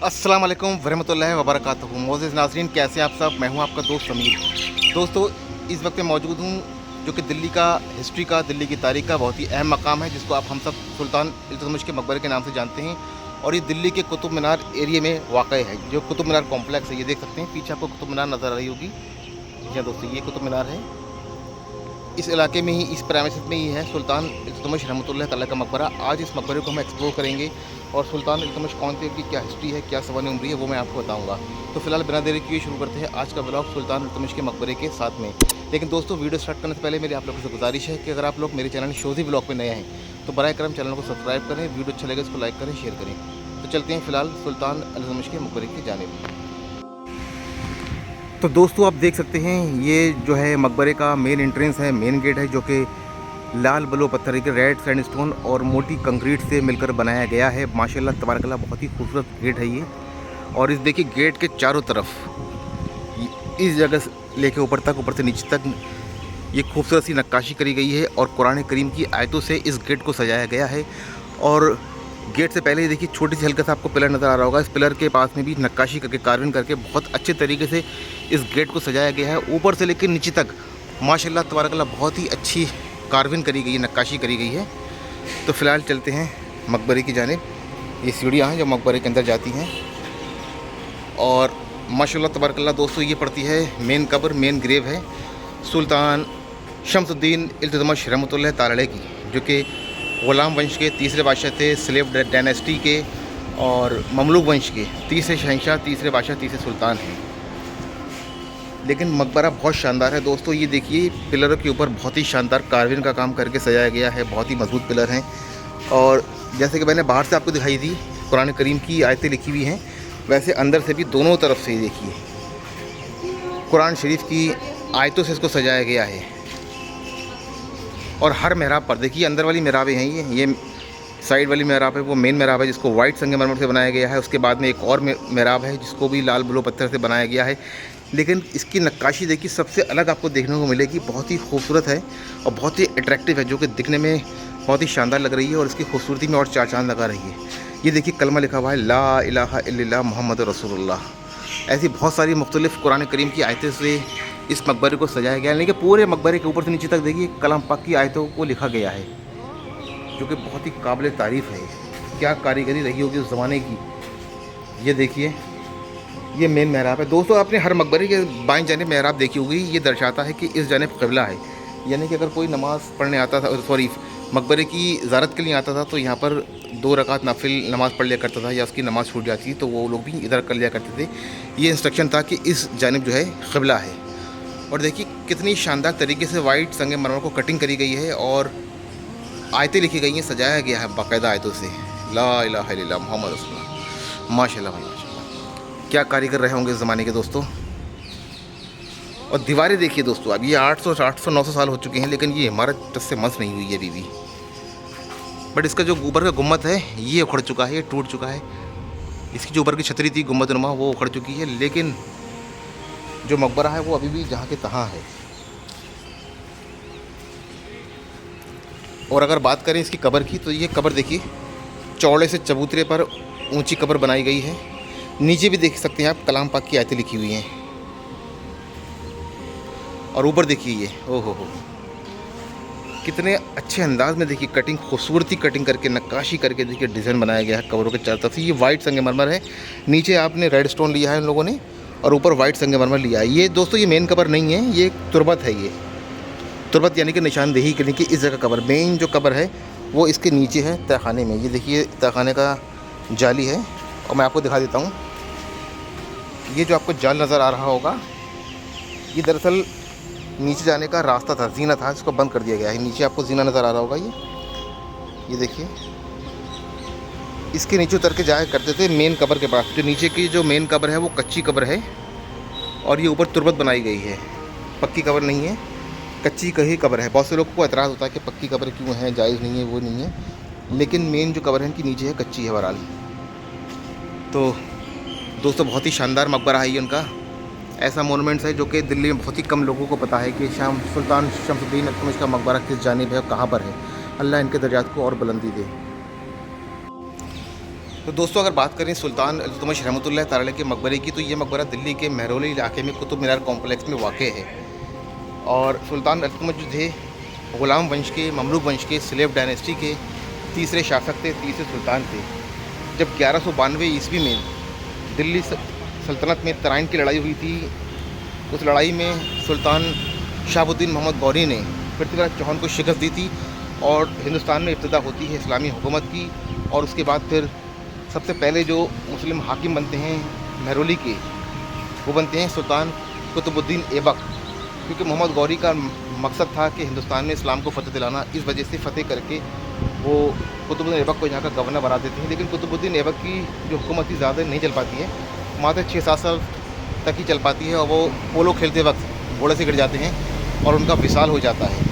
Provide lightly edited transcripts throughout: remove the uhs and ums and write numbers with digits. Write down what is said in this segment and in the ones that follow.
अस्सलाम वालेकुम वरहमतुल्लाहि वबरकातुहू। मोअज़्ज़िज़ नाज़रीन, कैसे हैं आप सब। मैं हूं आपका दोस्त समीर। दोस्तों, इस वक्त मैं मौजूद हूं जो कि दिल्ली का हिस्ट्री का, दिल्ली की तारीख़ का बहुत ही अहम मकाम है, जिसको आप हम सब सुल्तान इल्तुतमिश के मकबरे के नाम से जानते हैं। और ये दिल्ली के कुतुब मीनार एरिया में वाक़ है। जो कुतुब मीनार कॉम्प्लेक्स है, ये देख सकते हैं पीछे आपको कुतुब मीनार नज़र आ रही होगी। जी हाँ दोस्तों, ये कुतुब मीनार है। इस इलाके में ही, इस प्रेमिसेस में ही है सुल्तान इल्तुतमिश रहमतुल्लाह तआला का मकबरा। आज इस मकबरे को हम एक्सप्लोर करेंगे और सुल्तान इल्तुतमिश कौन थे, उनकी क्या हिस्ट्री है, क्या सवाने उम्र है, वो मैं आपको बताऊंगा। तो फिलहाल बिना देरी किए शुरू करते हैं आज का ब्लॉग सुल्तान इल्तुतमिश के मकबरे के साथ में। लेकिन दोस्तों, वीडियो स्टार्ट करने से पहले मेरी आप लोगों से गुजारिश है कि अगर आप लोग मेरे चैनल शोज़ी ब्लॉग में नए हैं तो बराए करम चैनल को सब्सक्राइब करें। वीडियो अच्छा लगे इसको लाइक करें, शेयर करें। तो चलते हैं फिलहाल सुल्तान इल्तुतमिश के मकबरे की जानिब। तो दोस्तों, आप देख सकते हैं ये जो है मकबरे का मेन एंट्रेंस है, मेन गेट है, जो कि लाल बलो पत्थर के रेड सैंडस्टोन और मोटी कंक्रीट से मिलकर बनाया गया है। माशाल्लाह तबारकल्लाह, बहुत ही खूबसूरत गेट है ये। और इस देखिए गेट के चारों तरफ इस जगह से लेके ऊपर तक, ऊपर से नीचे तक ये खूबसूरत सी नक्काशी करी गई है और कुरान करीम की आयतों से इस गेट को सजाया गया है। और गेट से पहले ही देखिए छोटी सी हल्का सा आपको पिलर नज़र आ रहा होगा। इस पिलर के पास में भी नक्काशी करके, कार्विंग करके बहुत अच्छे तरीके से इस गेट को सजाया गया है। ऊपर से लेकर नीचे तक माशाल्लाह तबारकल्लाह बहुत ही अच्छी कार्विंग करी गई है, नक्काशी करी गई है। तो फ़िलहाल चलते हैं मकबरे की जानिब। ये सीढ़ियाँ हैं जो मकबरे के अंदर जाती हैं। और माशाल्लाह तबारकल्लाह दोस्तों, ये पड़ती है मेन कब्र, मेन ग्रेव है सुल्तान शम्सुद्दीन इल्तुतमिश रहमतुल्लाह तआला की, जो कि ग़ुलाम वंश के तीसरे बादशाह थे, स्लेव डायनेस्टी के और ममलूक वंश के तीसरे शहंशाह, तीसरे बादशाह, तीसरे सुल्तान हैं। लेकिन मकबरा बहुत शानदार है दोस्तों। ये देखिए पिलरों के ऊपर बहुत ही शानदार कार्विंग का काम करके सजाया गया है। बहुत ही मजबूत पिलर हैं। और जैसे कि मैंने बाहर से आपको दिखाई दी कुरान करीम की आयतें लिखी हुई हैं, वैसे अंदर से भी दोनों तरफ से देखिए कुरान शरीफ की आयतों से इसको सजाया गया है। और हर महराब पर देखिए, अंदर वाली महराबें हैं, ये साइड वाली महराब है वो मेन महराब है, जिसको वाइट संगमरमर से बनाया गया है। उसके बाद में एक और महराब है जिसको भी लाल बलो पत्थर से बनाया गया है। लेकिन इसकी नक्काशी देखिए सबसे अलग आपको देखने को मिलेगी। बहुत ही खूबसूरत है और बहुत ही अट्रैक्टिव है, जो कि दिखने में बहुत ही शानदार लग रही है और इसकी खूबसूरती में और चार चांद लगा रही है। ये देखिए कलमा लिखा हुआ है, ला इलाहा इल्लल्लाह मुहम्मद रसूलुल्लाह। ऐसी बहुत सारी मुख्तलिफ़ कुरान करीम की आयतें से इस मकबरे को सजाया गया है। लेकिन पूरे मकबरे के ऊपर से नीचे तक देखिए कलाम पाक की आयतों को लिखा गया है, जो कि बहुत ही काबिल तारीफ़ है। क्या कारीगरी रही होगी उस ज़माने की। ये देखिए, ये मेन महराब है दोस्तों। आपने हर मकबरे के बाएं जानिब महराब देखी होगी। ये दर्शाता है कि इस जानिब क़िबला है, यानी कि अगर कोई नमाज़ पढ़ने आता था, सॉरी मकबरे की ज़ियारत के लिए आता था, तो यहाँ पर 2 रकात नाफिल नमाज़ पढ़ लिया करता था, या उसकी नमाज़ छूट जाती तो वो लोग भी इधर कर लिया करते थे। ये इंस्ट्रक्शन था कि इस जानिब जो है क़िबला है। और देखिए कितनी शानदार तरीके से वाइट संगमरमर को कटिंग करी गई है और आयतें लिखी गई हैं, सजाया गया है बाकायदा आयतों से, ला इलाहा इल्लल्लाह मुहम्मद रसूलुल्लाह। माशाल्लाह भाई माशाल्लाह, क्या कारीगर रहे होंगे इस ज़माने के दोस्तों। और दीवारें देखिए दोस्तों, अब ये 800-900 साल हो चुके हैं, लेकिन ये इमारत टस से मस नहीं हुई है अभी भी। बट इसका जो ऊपर का गुम्मद है ये उखड़ चुका है, ये टूट चुका है। इसकी जो ऊपर की छतरी थी गुम्मद नुमा, वो उखड़ चुकी है। लेकिन जो मकबरा है वो अभी भी जहाँ के तहाँ है। और अगर बात करें इसकी कब्र की, तो ये कब्र देखिए चौड़े से चबूतरे पर ऊंची कब्र बनाई गई है। नीचे भी देख सकते हैं आप कलाम पाक की आयतें लिखी हुई हैं। और ऊपर देखिए ये, ओ हो कितने अच्छे अंदाज में देखिए कटिंग, खूबसूरती कटिंग करके, नक्काशी करके देखिए डिज़ाइन बनाया गया है कब्रों के चारों तरफ से। ये वाइट संगमरमर है, नीचे आपने रेड स्टोन लिया है इन लोगों ने, और ऊपर वाइट संगमरमर लिया है। ये दोस्तों ये मेन कब्र नहीं है, ये तुरबत है। ये तुरबत यानी कि निशानदेही करने की इस जगह कब्र, मेन जो कब्र है वो इसके नीचे है तहखाने में। ये देखिए तहखाने का जाली है और मैं आपको दिखा देता हूँ। ये जो आपको जाल नज़र आ रहा होगा, ये दरअसल नीचे जाने का रास्ता था, जीना था, जिसको बंद कर दिया गया है। नीचे आपको जीना नज़र आ रहा होगा, ये देखिए, इसके नीचे उतर के जाया करते थे मेन कब्र के पास। जो नीचे की जो मेन कब्र है वो कच्ची कब्र है और ये ऊपर तुरबत बनाई गई है, पक्की कब्र नहीं है, कच्ची कही कब्र है। बहुत से लोगों को एतराज़ होता है कि पक्की कब्र क्यों है, जायज़ नहीं है, वो नहीं है। लेकिन मेन जो कब्र है इनकी नीचे है, कच्ची है बहरहाल। तो दोस्तों बहुत ही शानदार मकबरा है ये उनका। ऐसा मोनूमेंट्स है जो कि दिल्ली में बहुत ही कम लोगों को पता है कि सुल्तान शम्सुद्दीन इल्तुतमिश का मकबरा किस जानिब है और कहाँ पर है। अल्लाह इनके दर्जात को और बुलंदी दे। तो दोस्तों अगर बात करें सुल्तान इल्तुतमिश रहमतुल्लाह तआला के मकबरे की, तो ये मकबरा दिल्ली के महरौली इलाके में कुतुब मीनार कॉम्प्लेक्स में वाक़ है। और सुल्तान इल्तुतमिश जो थे ग़ुलाम वंश के, ममलूक वंश के, स्लेव डायनेस्टी के तीसरे शासक थे, तीसरे सुल्तान थे। जब 1192 ईस्वी में दिल्ली सल्तनत में तराइन की लड़ाई हुई थी, उस लड़ाई में सुल्तान शहाबुद्दीन मोहम्मद गौरी ने पृथ्वीराज चौहान को शिकस्त दी थी और हिंदुस्तान में इब्तिदा होती है इस्लामी हुकूमत की। और उसके बाद फिर सबसे पहले जो मुस्लिम हाकिम बनते हैं महरौली के, वो बनते हैं सुल्तान कुतुबुद्दीन ऐबक, क्योंकि मोहम्मद गौरी का मकसद था कि हिंदुस्तान में इस्लाम को फ़तह दिलाना। इस वजह से फ़तेह करके वो कुतुबुद्दीन ऐबक को यहाँ का गवर्नर बना देते हैं। लेकिन कुतुबुद्दीन ऐबक की जो हुकूमत थी ज़्यादा नहीं चल पाती है, मात्र 6-7 साल तक ही चल पाती है और वो पोलो खेलते वक्त घोड़े से गिर जाते हैं और उनका विसाल हो जाता है।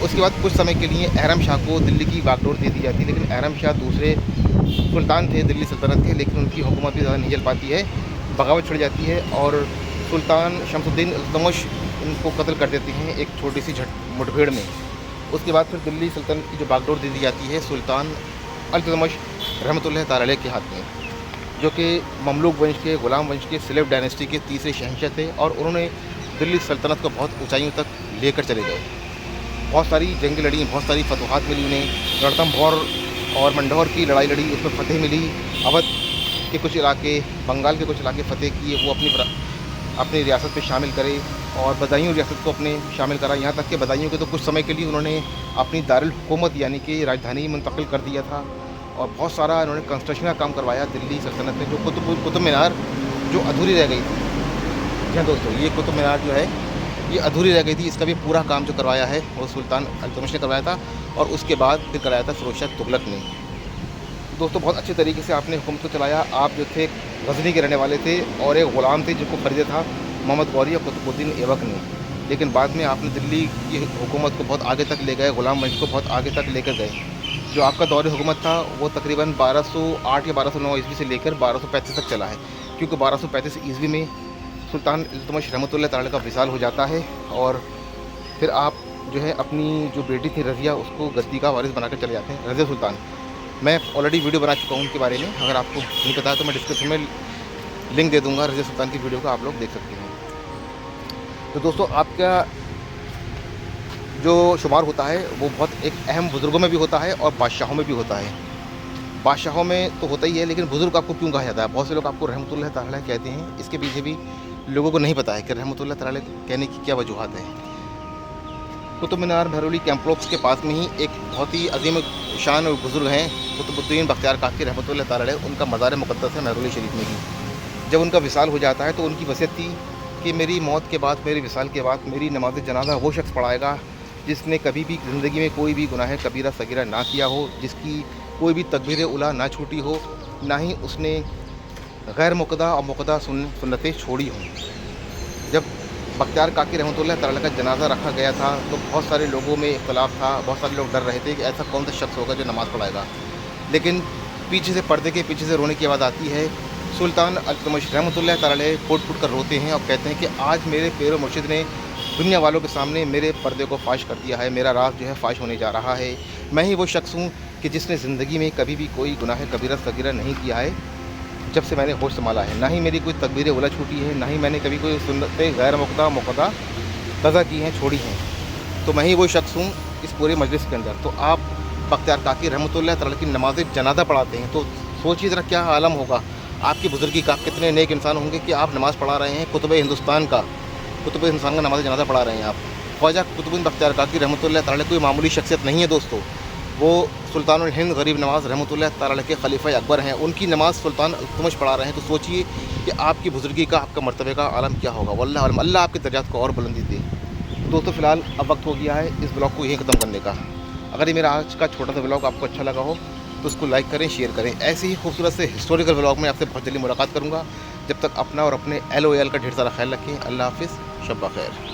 उसके बाद कुछ समय के लिए अहरम शाह को दिल्ली की बागडोर दे दी जाती है, लेकिन अहरम शाह दूसरे सुल्तान थे दिल्ली सल्तनत के, लेकिन उनकी हुकूमत भी ज़्यादा नहीं चल पाती है, बगावत छिड़ जाती है और सुल्तान शमसुद्दीन इल्तुतमिश उनको कत्ल कर देते हैं एक छोटी सी मुठभेड़ में। उसके बाद फिर दिल्ली सल्तनत की जो बागडोर दे दी जाती है सुल्तान इल्तुतमिश रहमतुल्लाह तआला अलैह के हाथ में, जो कि ममलूक वंश के, ग़ुलाम वंश के, स्लेव डायनेस्टी के तीसरे शहंशाह थे और उन्होंने दिल्ली सल्तनत को बहुत ऊंचाइयों तक लेकर चले गए। बहुत सारी जंगें लड़ी, बहुत सारी फतूहात मिली उन्हें। रणथंभौर और मंढौर की लड़ाई लड़ी, उसमें फ़तेह मिली। अवध के कुछ इलाके, बंगाल के कुछ इलाके फ़तेह किए, वो अपनी रियासत में शामिल करे और बदायूं रियासत को अपने शामिल करा। यहाँ तक कि बदायूं के तो कुछ समय के लिए उन्होंने अपनी दारुल हुकूमत यानी कि राजधानी मुंतकिल कर दिया था और बहुत सारा इन्होंने कंस्ट्रक्शन का काम करवाया दिल्ली सल्तनत में। जो कुतुब मीनार जो अधूरी रह गई थी, जी हाँ दोस्तों, ये कुतुब मीनार जो है ये अधूरी रह गई थी, इसका भी पूरा काम जो करवाया है वो सुल्तान इल्तुतमिश ने करवाया था और उसके बाद फिर कराया था फ़िरोज़ शाह तुगलक ने। दोस्तों बहुत अच्छे तरीके से आपने हुकूमत को चलाया। आप जो थे गज़नी के रहने वाले थे और एक ग़ुलाम थे जिनको ख़रीदा था मोहम्मद गौरी और कुतुबुद्दीन ऐबक ने, लेकिन बाद में आपने दिल्ली की हुकूमत को बहुत आगे तक ले गए, ग़ुलाम वंश को बहुत आगे तक लेकर गए। जो आपका दौर हुकूमत था वो तकरीबन 1208 या 1209 ईस्वी से लेकर 1235 तक चला है, क्योंकि 1235 ईस्वी में सुल्तान इल्तुतमिश रहमतुल्लाह तआला का विसाल हो जाता है और फिर आप जो है अपनी जो बेटी थी रज़िया, उसको गद्दी का वारिस बनाकर चले जाते हैं, रज़िया सुल्तान। मैं ऑलरेडी वीडियो बना चुका हूँ उनके बारे में, अगर आपको नहीं पता है तो मैं डिस्क्रिप्शन में लिंक दे दूँगा रज़िया सुल्तान की वीडियो को, आप लोग देख सकते हैं। तो दोस्तों आपका जो शुमार होता है वो बहुत एक अहम बुज़ुर्गों में भी होता है और बादशाहों में भी होता है। बादशाहों में तो होता ही है, लेकिन बुज़ुर्ग आपको क्यों कहा जाता है? बहुत से लोग आपको रहमतुल्लाह तआला कहते हैं, इसके पीछे भी लोगों को नहीं पता है कि रहमतुल्लाह तआला कहने की क्या वजूहत है। कुतुब मीनार महरौली कैंपलॉक्स के पास में ही एक बहुत ही अजीम शान और बुज़ुर्ग हैं कुतुबुद्दीन बख्तियार काकी रहमतुल्लाह तआला अलैह, उनका मज़ार मुक़द्दस है महरौली शरीफ में ही। जब उनका विसाल हो जाता है तो उनकी वसीयत थी कि मेरी मौत के बाद, मेरे विसाल के बाद मेरी नमाज जनाजा वो शख्स पढ़ाएगा जिसने कभी भी ज़िंदगी में कोई भी गुनाह कबीरा सगीरा ना किया हो, जिसकी कोई भी तकबीर उला ना छूटी हो, ना ही उसने गैर मुक़द्दा और मुक़द्दा सुन्नतें छोड़ी हों। जब बख्तियार काकी रहमतुल्लाह तआला का जनाज़ा रखा गया था तो बहुत सारे लोगों में इख्तलाफ था, बहुत सारे लोग डर रहे थे कि ऐसा कौन सा शख्स होगा जो नमाज़ पढ़ाएगा। लेकिन पीछे से, पर्दे के पीछे से रोने की आवाज़ आती है। सुल्तान इल्तुतमिश रहमतुल्लाह तआला अलैह फुट फुट कर रोते हैं और कहते हैं कि आज मेरे पीर मुर्शिद ने दुनिया वालों के सामने मेरे पर्दे को फाश कर दिया है, मेरा राज जो है फाश होने जा रहा है। मैं ही वो शख्स हूँ कि जिसने ज़िंदगी में कभी भी कोई गुनाह कबीरा सगीरा नहीं किया है जब से मैंने होश संभाला है, ना ही मेरी कोई तकबीर उला छूटी है, ना ही मैंने कभी कोई सुन्नतें गैर मुक़द्दा कज़ा की हैं, छोड़ी हैं। तो मैं ही वो शख्स हूँ इस पूरे मजलिस के अंदर। तो आप बख्तियार काकी रहमतुल्लाह तआला की नमाज जनाजा पढ़ाते हैं, तो सोचिए ज़रा क्या आलम होगा आपकी बुज़ुर्गी का, कितने नेक इंसान होंगे कि आप नमाज़ पढ़ा रहे हैं, कुतुब हिंदुस्तान का नमाज जनाजा पढ़ा रहे हैं आप। ख्वाजा कुतुबुद्दीन बख्तियार काकी रहमतुल्लाह तआला कोई मामूली शख्सियत नहीं है दोस्तों, वो सुल्तानुल हिंद गरीब नवाज़ रहमतुल्लाह तआला के खलीफा अकबर हैं, उनकी नमाज़ सुल्तान इल्तुतमिश पढ़ा रहे हैं। तो सोचिए कि आपकी बुज़ुर्गी का, आपका मर्तबे का आलम क्या होगा। वल्लाह आलम, अल्लाह आपके दर्जात को और बुलंदी दे। दोस्तों फ़िलहाल अब वक्त हो गया है इस ब्लॉग को यहीं ख़त्म करने का। अगर ये मेरा आज का छोटा सा ब्लॉग आपको अच्छा लगा हो तो उसको लाइक करें, शेयर करें। ऐसे ही खूबसूरत से हिस्टोरिकल ब्लॉग में आपसे बहुत जल्दी मुलाकात करूँगा। जब तक अपना और अपने LOL का ढेर सारा ख्याल रखें। अल्लाह हाफ़िज़, शब ब खैर।